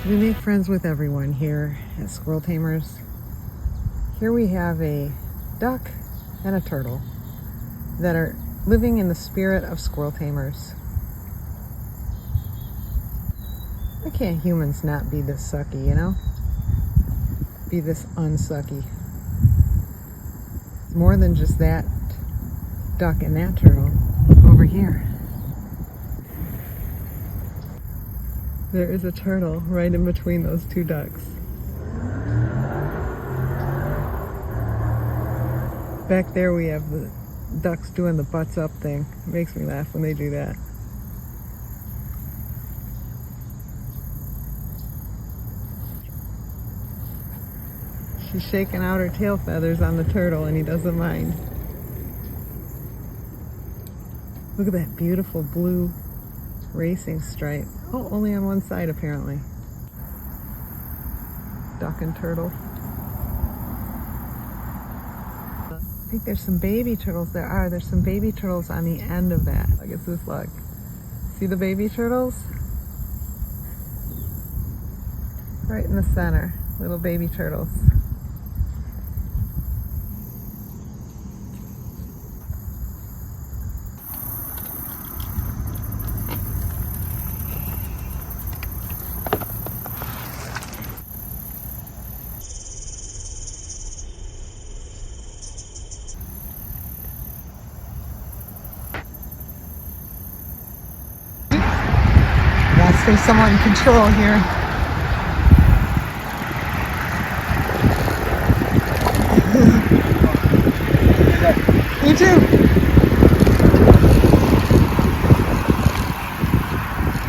We make friends with everyone here at Squirrel Tamers. Here we have a duck and a turtle that are living in the spirit of Squirrel Tamers. Why can't humans not be this sucky, you know? Be this unsucky. It's more than just that duck and that turtle over here. There is a turtle right in between those two ducks. Back there we have the ducks doing the butts up thing. It makes me laugh when they do that. She's shaking out her tail feathers on the turtle and he doesn't mind. Look at that beautiful blue racing stripe. Oh, only on one side apparently. Duck and turtle. I think there's some baby turtles. There's some baby turtles on the end of that. Look at this, look. See the baby turtles? Right in the center, little baby turtles. Gotta stay somewhat in control here. You too.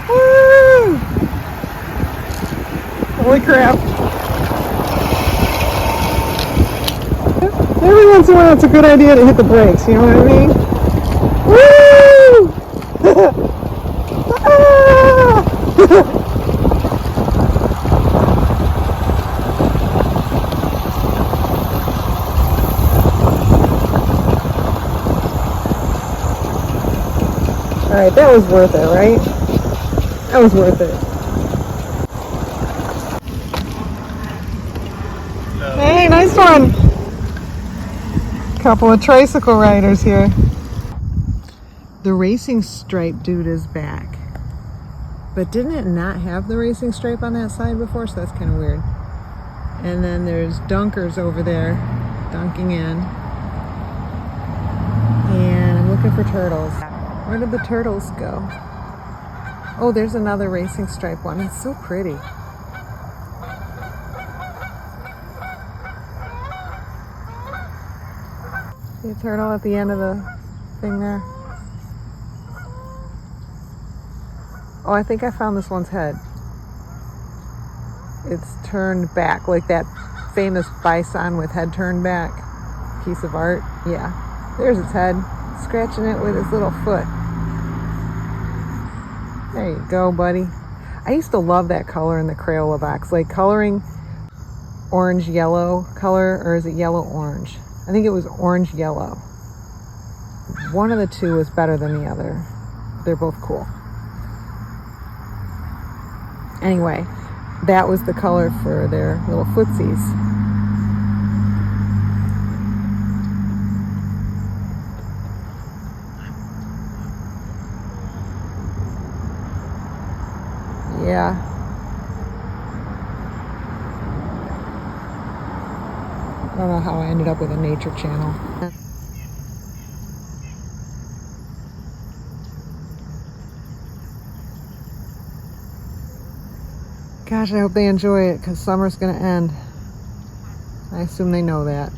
Woo! Holy crap. Every once in a while it's a good idea to hit the brakes, you know what I mean? Woo! Alright, that was worth it, right? That was worth it. Hey, nice one! Couple of tricycle riders here. The racing stripe dude is back. But didn't it not have the racing stripe on that side before? So that's kind of weird. And then there's dunkers over there, dunking in. And I'm looking for turtles. Where did the turtles go? Oh, there's another racing stripe one. It's so pretty. See a turtle at the end of the thing there? Oh, I think I found this one's head. It's turned back, like that famous bison with head turned back piece of art. Yeah, there's its head, scratching it with its little foot. There you go, buddy. I used to love that color in the Crayola box, like coloring orange-yellow color, or is it yellow-orange? I think it was orange-yellow. One of the two was better than the other. They're both cool. Anyway, that was the color for their little footsies. Yeah. I don't know how I ended up with a nature channel. Gosh, I hope they enjoy it because summer's going to end. I assume they know that.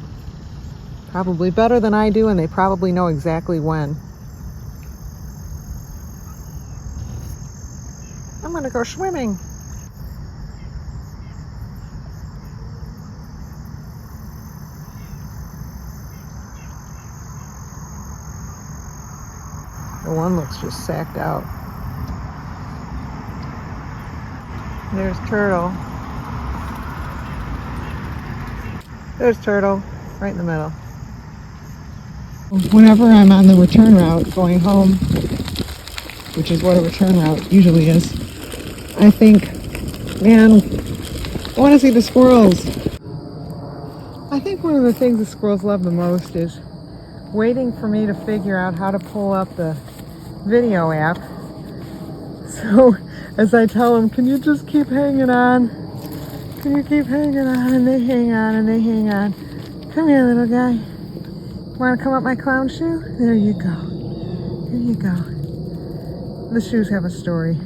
Probably better than I do, and they probably know exactly when. I'm going to go swimming. The one looks just sacked out. There's Turtle. There's Turtle, right in the middle. Whenever I'm on the return route going home, which is what a return route usually is, I think And I want to see the squirrels. I think one of the things the squirrels love the most is waiting for me to figure out how to pull up the video app. So as I tell them, can you just keep hanging on? Can you keep hanging on? And they hang on and they hang on. Come here, little guy. Want to come up my clown shoe? There you go. There you go. The shoes have a story.